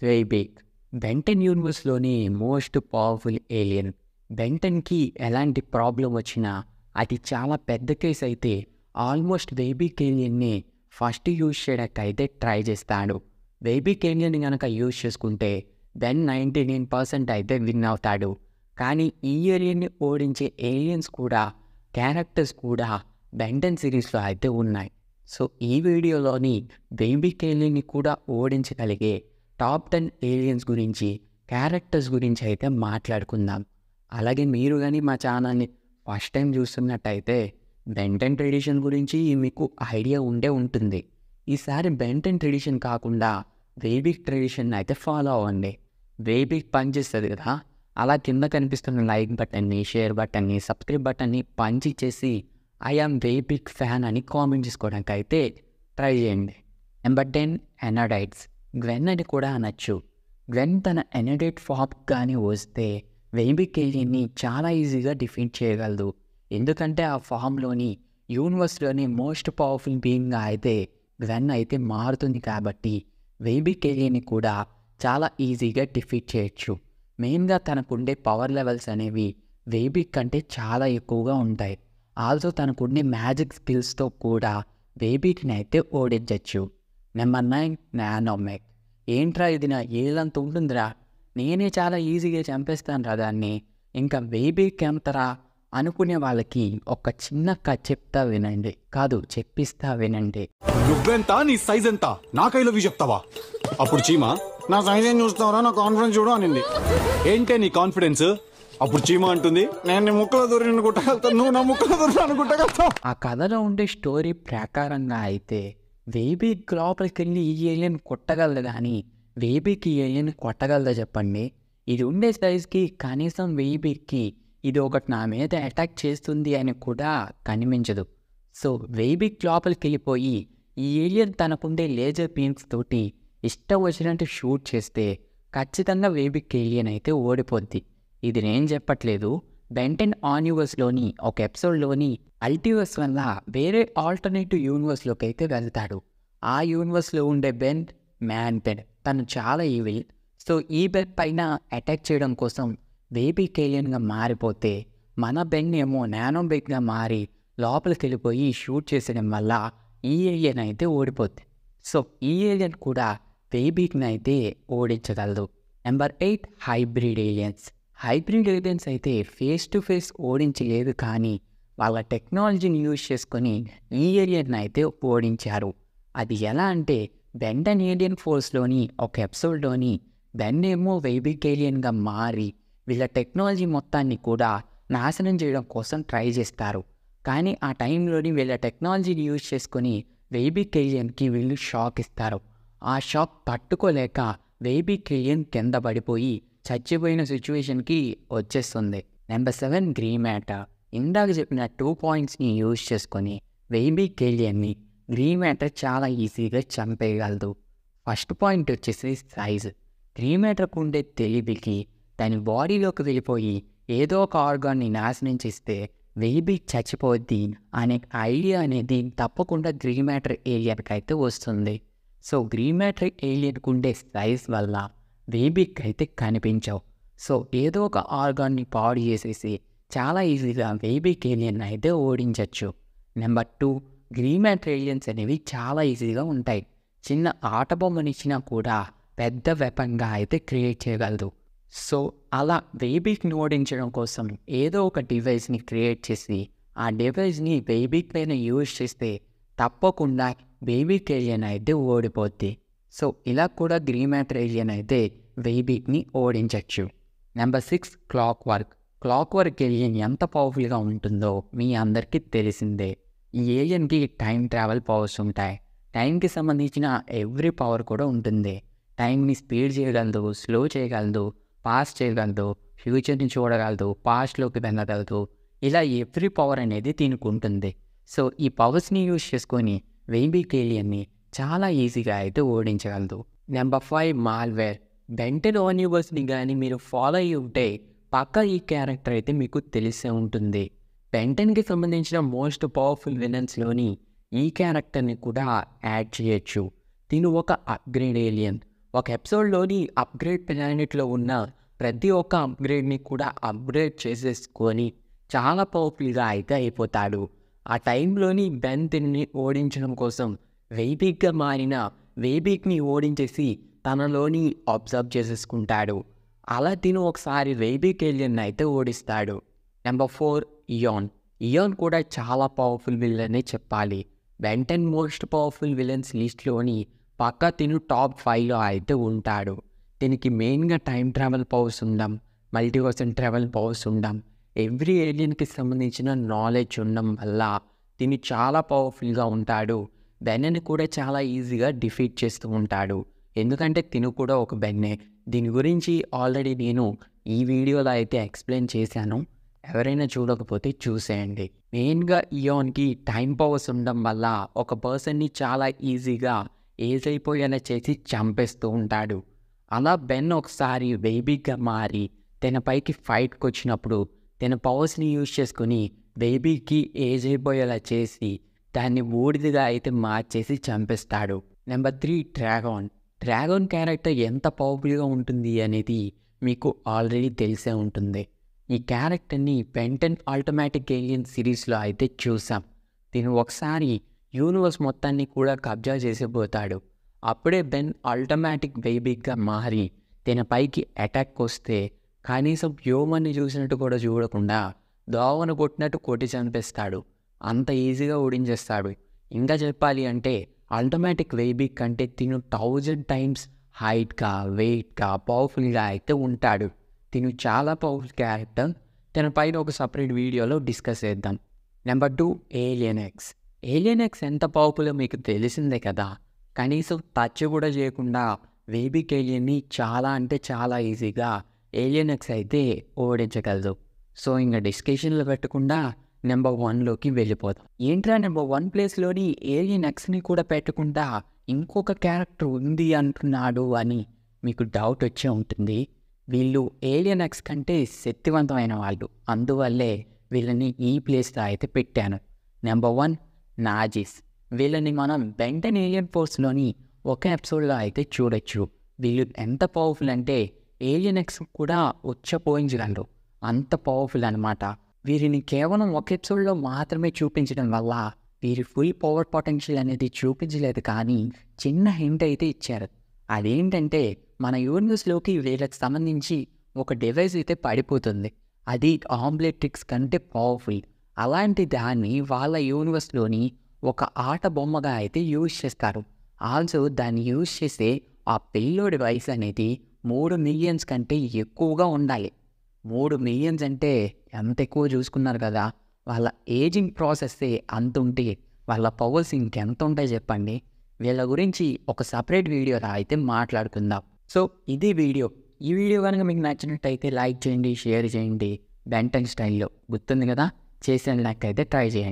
వెయిబిక్ Ben Ten యూనివర్స్‌లోని most powerful alien. బెంటన్‌కి ఎలాంటి problem వచ్చినా అది చాలా పెద్ద కేస్ అయితే ఆల్మోస్ట్ వెయిబిక్ ఏలియన్‌ని ఫస్ట్ యూజ్ చేయడానికైతే ట్రై చేస్తాడు. వెయిబిక్ ఏలియన్‌ని గనక యూజ్ చేసుకుంటే బెన్ 99% అయితే విన్ అవుతాడు. కానీ ఈ ఏలియన్‌ని ఓడించే ఏలియన్స్ కూడా, క్యారెక్టర్స్ కూడా బెంటన్ సిరీస్‌లో అయితే ఉన్నాయి. సో ఈ వీడియోలోని వెయిబిక్ ఏలియన్‌ని కూడా ఓడించగలిగే టాప్ 10 ఏలియన్స్ గురించి, క్యారెక్టర్స్ గురించి అయితే మాట్లాడుకుందాం. అలాగే మీరు కానీ మా ఛానల్ని ఫస్ట్ టైం చూస్తున్నట్టయితే బెంటన్ ట్రెడిషన్ గురించి మీకు ఐడియా ఉండే ఉంటుంది. ఈసారి బెంటన్ ట్రెడిషన్ కాకుండా వెయిబిక్ ట్రెడిషన్ అయితే ఫాలో అవ్వండి. వెయిబిక్ పనిచేస్తుంది కదా, అలా కింద కనిపిస్తున్న లైక్ బటన్ని, షేర్ బటన్ని, సబ్స్క్రైబ్ బటన్ని పంచ్ ఇచ్చేసి ఐ యామ్ వెయిబిక్ ఫ్యాన్ అని కామెంట్ చేసుకోవడానికి అయితే ట్రై చేయండి. నెంబర్ 10 ఎనడైట్స్. గ్వెన్ అని కూడా అనొచ్చు. గ్వెన్ తన ఎనడైట్ ఫామ్ కానీ వస్తే వెయిబిక్ ఏలియన్ని చాలా ఈజీగా డిఫీట్ చేయగలదు. ఎందుకంటే ఆ ఫామ్లోని యూనివర్స్లోని మోస్ట్ పవర్ఫుల్ బీయింగ్గా అయితే గ్వెన్ అయితే మారుతుంది కాబట్టి వెయిబిక్ ఏలియన్ని కూడా చాలా ఈజీగా డిఫీట్ చేయొచ్చు. మెయిన్గా తనకుండే పవర్ లెవెల్స్ అనేవి వెయిబిక్ కంటే చాలా ఎక్కువగా ఉంటాయి. ఆల్సో తనకుండే మ్యాజిక్ స్కిల్స్తో కూడా వెయిబిక్ని అయితే ఓడించవచ్చు. నెంబర్ 9 నానోమెక్. ఏంట్రా ఇది నా ఏళ్ళంత ఉంటుందిరా, నేనే చాలా ఈజీగా చంపేస్తాను రా దాన్ని, ఇంకా వెయిబిక్ ఎంతరా అనుకునే వాళ్ళకి ఒక చిన్న కథ చెప్తా వినండి, కాదు చెప్పిస్తా వినండి. నువ్వెంత, నీ సైజ్ ఎంత, నా కైలో చెప్తావా? అప్పుడు చీమా నా సైజ్ ఏం చూస్తావరా, నా కాన్ఫిడెన్స్ చూడు అనింది. ఏంటే నీ కాన్ఫిడెన్స్? అప్పుడు చీమా అంటుంది, నేను నీ ముక్కలో దూరి అనుకుంటా, నువ్వు నా ముక్కలో దూరి అనుకుంటా. ఆ కథలో ఉండే స్టోరీ ప్రకారంగా అయితే వెయిబిక్ లోపలికి వెళ్ళి ఈ ఏలియన్ కొట్టగలదు, కానీ వెయిబిక్ ఈ ఏలియన్ కొట్టగలదా చెప్పండి? ఇది ఉండే సైజ్కి కనీసం వెయిబిక్కి ఇది ఒకటి నా మీద అటాక్ చేస్తుంది అని కూడా కనిపించదు. సో వెయిబిక్ లోపలికి వెళ్ళిపోయి ఈ ఏలియన్ తనకుండే లేజర్ బీమ్స్ తోటి ఇష్టం వచ్చినట్టు షూట్ చేస్తే ఖచ్చితంగా వెయిబిక్ ఏలియన్ అయితే ఓడిపోద్ది. ఇది నేను చెప్పట్లేదు, బెంటన్ యూనివర్స్లోని ఒక ఎపిసోడ్లోని అల్టివర్స్ వల్ల వేరే ఆల్టర్నేటివ్ యూనివర్స్లోకి అయితే వెళ్తాడు. ఆ యూనివర్స్లో ఉండే బెన్ మ్యాన్ బెన్ తను చాలా ఈవిల్. సో ఈ బెన్ పైన అటాక్ చేయడం కోసం వెయిబిక్ ఏలియన్గా మారిపోతే మన బెన్ ఏమో నానోబెక్గా మారి లోపలికి వెళ్ళిపోయి షూట్ చేసడం వల్ల ఈ ఏలియన్ అయితే ఓడిపోద్ది. సో ఈ ఏలియన్ కూడా వెయిబిక్ని అయితే ఓడించగలదు. Number 8 hybrid aliens. Hybrid aliens అయితే ఫేస్ టు ఫేస్ ఓడించలేదు, కానీ వాళ్ళ టెక్నాలజీని యూజ్ చేసుకొని ఈ ఏలియన్ అయితే ఓడించారు. అది ఎలా అంటే బెంటన్ ఏలియన్ ఫోర్స్లోని ఒక ఎపిసోడ్లోని బెన్ ఏమో వెయిబిక్ ఏలియన్గా మారి వీళ్ళ టెక్నాలజీ మొత్తాన్ని కూడా నాశనం చేయడం కోసం ట్రై చేస్తారు. కానీ ఆ టైంలోని వీళ్ళ టెక్నాలజీని యూజ్ చేసుకొని వెయిబిక్ ఏలియన్కి వీళ్ళు షాక్ ఇస్తారు. ఆ షాక్ తట్టుకోలేక వెయిబిక్ ఏలియన్ కింద పడిపోయి చచ్చిపోయిన సిచ్యువేషన్కి వచ్చేస్తుంది. Number 7 grey matter. ఇందాక చెప్పిన 2 పాయింట్స్ని యూజ్ చేసుకొని వెయిబిక్ ఏలియన్ని గ్రీ మ్యాటర్ చాలా ఈజీగా చంపేయగలదు. ఫస్ట్ పాయింట్ వచ్చేసి సైజ్. గ్రీ మ్యాటర్కు ఉండే తెలివికి దాని బాడీలోకి వెళ్ళిపోయి ఏదో ఒక ఆర్గాన్ని నాశనం చేస్తే వెయిబిక్ చచ్చిపోద్ది అనే ఐడియా అనేది తప్పకుండా గ్రీ మ్యాటర్ ఏలియన్కి అయితే వస్తుంది. సో గ్రీ మ్యాటర్ ఏలియన్కు ఉండే సైజ్ వల్ల వెయిబిక్ అయితే కనిపించవు. సో ఏదో ఒక ఆర్గాన్ని పాడు చేసేసి చాలా ఈజీగా వెయిబిక్ ఏలియన్ అయితే ఓడించవచ్చు. నెంబర్ 2 గ్రీ మ్యాటర్ ఏలియన్స్ అనేవి చాలా ఈజీగా ఉంటాయి. చిన్న ఆట బొమ్మనిచ్చినా కూడా పెద్ద వెపన్గా అయితే క్రియేట్ చేయగలదు. సో అలా వెయిబిక్ని ఓడించడం కోసం ఏదో ఒక డివైస్ని క్రియేట్ చేసి ఆ డివైస్ని వెయిబిక్ పైన యూజ్ చేస్తే తప్పకుండా వెయిబిక్ ఏలియన్ అయితే ఓడిపోద్ది. సో ఇలా కూడా గ్రీ మ్యాటర్ ఏలియన్ అయితే వెయిబిక్ని ఓడించవచ్చు. Number 6 clockwork. Clockwork alien ఎంత పవర్ఫుల్గా ఉంటుందో మీ అందరికీ తెలిసిందే. ఈ ఏలియన్కి టైం ట్రావెల్ పవర్స్ ఉంటాయి. టైంకి సంబంధించిన ఎవ్రీ పవర్ కూడా ఉంటుంది. టైంని స్పీడ్ చేయగలదు, స్లో చేయగలదు, పాస్ చేయగలదు, ఫ్యూచర్ని చూడగలదు, పాస్ట్లోకి వెళ్ళగలదు. ఇలా ఎవ్రీ పవర్ అనేది దీనికి ఉంటుంది. సో ఈ పవర్స్ని యూజ్ చేసుకొని వెయిబిక్ ఏలియన్ని చాలా ఈజీగా అయితే ఓడించగలదు. Number 5 malware. బెంటన్ యూనివర్స్ని కానీ మీరు ఫాలో అయ్యి ఉంటే పక్కా ఈ క్యారెక్టర్ అయితే మీకు తెలిసే ఉంటుంది. బెంటన్కి సంబంధించిన మోస్ట్ పవర్ఫుల్ విలన్స్లోని ఈ క్యారెక్టర్ని కూడా యాడ్ చేయొచ్చు. తిను ఒక అప్గ్రేడ్ ఏలియన్. ఒక ఎపిసోడ్లోని అప్గ్రేడ్ ప్లానెట్లో ఉన్న ప్రతి ఒక్క అప్గ్రేడ్ని కూడా అప్గ్రేడ్ చేసేసుకొని చాలా పవర్ఫుల్గా అయితే అయిపోతాడు. ఆ టైంలోని బెన్ తిని ఓడించడం కోసం వెయిబీక్గా మారిన వెయిబీక్ని ఓడించేసి తనలోని అబ్జర్వ్ చేసేసుకుంటాడు. అలా తిను ఒకసారి వెయిబీక్ ఏలియన్ అయితే ఓడిస్తాడు. Number 4 Ian. ఇయాన్ కూడా చాలా పవర్ఫుల్ విలనే చెప్పాలి. బెన్ 10 మోస్ట్ పవర్ఫుల్ విలన్స్ లిస్ట్లోని పక్కా తిను టాప్ 5లో అయితే ఉంటాడు. దీనికి మెయిన్గా టైం ట్రావెల్ పవర్స్ ఉండడం, మల్టీవర్స్ ట్రావెల్ పవర్స్ ఉండడం, ఎవ్రీ ఏలియన్కి సంబంధించిన నాలెడ్జ్ ఉండడం వల్ల తిని చాలా పవర్ఫుల్గా ఉంటాడు. బెన్ని కూడా చాలా ఈజీగా డిఫీట్ చేస్తూ ఉంటాడు. ఎందుకంటే తిను కూడా ఒక బెన్నే. దీని గురించి ఆల్రెడీ నేను ఈ వీడియోలో అయితే ఎక్స్ప్లెయిన్ చేశాను. ఎవరైనా చూడకపోతే చూసేయండి. మెయిన్గా ఇయాన్కి టైం పవర్స్ ఉండడం వల్ల ఒక పర్సన్ని చాలా ఈజీగా ఏజ్ అయిపోయేలా చేసి చంపేస్తూ ఉంటాడు. అలా బెన్ ఒకసారి బేబీగా మారి తన పైకి ఫైట్కి వచ్చినప్పుడు తన పవర్స్ని యూజ్ చేసుకుని బేబీకి ఏజ్ అయిపోయేలా చేసి దాన్ని బూడిదగా అయితే మార్చేసి చంపేస్తాడు. Number 3 dragon. డ్రాగన్ క్యారెక్టర్ ఎంత పవర్ఫుల్గా ఉంటుంది అనేది మీకు ఆల్రెడీ తెలిసే ఉంటుంది. ఈ క్యారెక్టర్ని బెన్ 10 అల్టిమేటిక్ ఏలియన్ సిరీస్లో అయితే చూసాం. దీని ఒకసారి యూనివర్స్ మొత్తాన్ని కూడా కబ్జా చేసిపోతాడు. అప్పుడే బెన్ అల్టిమేటిక్ బేబీగా మారి తన పైకి అటాక్ వస్తే కనీసం హ్యూమన్ని చూసినట్టు కూడా చూడకుండా దోవను కొట్టినట్టు కొట్టి చంపేస్తాడు. అంత ఈజీగా ఓడించేస్తాడు. ఇంకా చెప్పాలి అంటే అల్టిమేటిక్ బేబీ కంటే తిను 1000 టైమ్స్ హైట్గా వెయిట్గా పవర్ఫుల్గా అయితే ఉంటాడు. తిను చాలా పవర్ఫుల్ క్యారెక్టర్. తన పైన ఒక సపరేట్ వీడియోలో డిస్కస్ చేద్దాం. Number 2 alien X. Alien X ఎంత పవర్ఫుల్లో మీకు తెలిసిందే కదా. కనీసం టచ్ కూడా చేయకుండా వేబిక్ ఏలియన్ని చాలా అంటే చాలా ఈజీగా ఏలియన్ ఎక్స్ అయితే ఓడించగలదు. సో ఇంకా డిస్కషన్లో పెట్టకుండా నెంబర్ 1లోకి వెళ్ళిపోతాం. ఏంట్రా నెంబర్ 1 ప్లేస్లోని ఏలియన్ ఎక్స్ని కూడా పెట్టకుండా ఇంకొక క్యారెక్టర్ ఉంది అంటున్నాడు అని మీకు డౌట్ వచ్చే ఉంటుంది. వీళ్ళు ఏలియన్ ఎక్స్ కంటే శక్తివంతమైన వాళ్ళు, అందువల్లే వీళ్ళని ఈ ప్లేస్లో అయితే పెట్టాను. నెంబర్ 1 నాజిస్. వీళ్ళని మనం బెన్ 10 ఏలియన్ ఫోర్స్లోని ఒక ఎపిసోడ్లో అయితే చూడొచ్చు. వీళ్ళు ఎంత పవర్ఫుల్ అంటే ఏలియన్ ఎక్స్ కూడా ఉచ్చపోయించగలరు, అంత పవర్ఫుల్ అనమాట. వీరిని కేవలం ఒక ఎపిసోడ్లో మాత్రమే చూపించడం వల్ల వీరి ఫుల్ పవర్ పొటెన్షియల్ అనేది చూపించలేదు, కానీ చిన్న హింట్ అయితే ఇచ్చారు. అదేంటంటే మన యూనివర్స్లోకి వీళ్ళకి సంబంధించి ఒక డివైస్ అయితే పడిపోతుంది. అది ఆంబ్లెట్రిక్స్ కంటే పవర్ఫుల్. అలాంటి దాన్ని వాళ్ళ యూనివర్స్లోని ఒక ఆట బొమ్మగా అయితే యూజ్ చేస్తారు. ఆల్సో దాన్ని యూజ్ చేసే ఆ పిల్లోడి వయసు అనేది 3 మిలియన్స్ కంటే ఎక్కువగా ఉండాలి. 3 మిలియన్స్ అంటే ఎంత ఎక్కువ చూసుకున్నారు కదా. వాళ్ళ ఏజింగ్ ప్రాసెస్సే అంత ఉంటే వాళ్ళ పవర్స్ ఇంకెంత ఉంటాయి చెప్పండి. వీళ్ళ గురించి ఒక సపరేట్ వీడియోలో అయితే మాట్లాడుకుందాం. సో ఇది వీడియో. ఈ వీడియో కనుక మీకు నచ్చినట్టయితే లైక్ చేయండి, షేర్ చేయండి. బెన్ 10 స్టైల్లో గుర్తుంది కదా, చేసిన లెక్క అయితే ట్రై చేయండి.